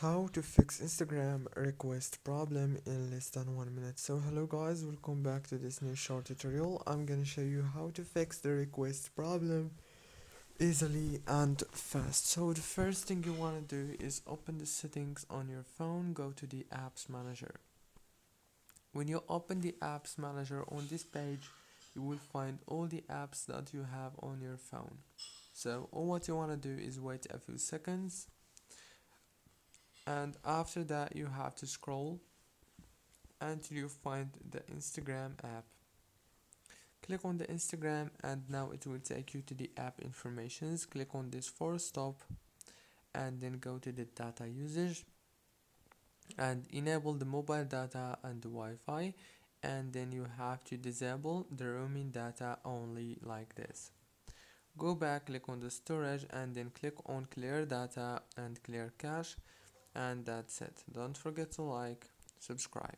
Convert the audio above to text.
How to fix Instagram request problem in less than 1 minute. So hello guys, welcome back to this new short tutorial. I'm gonna show you how to fix the request problem easily and fast. So the first thing you want to do is open the settings on your phone, go to the apps manager. When you open the apps manager on this page, you will find all the apps that you have on your phone. So all what you want to do is wait a few seconds, and after that you have to scroll until you find the Instagram app. Click on the Instagram and now it will take you to the app informations. Click on this for stop and then go to the data usage and enable the mobile data and the Wi-Fi, and then you have to disable the roaming data only like this. Go back, click on the storage and then click on clear data and clear cache, and that's it. Don't forget to like, subscribe.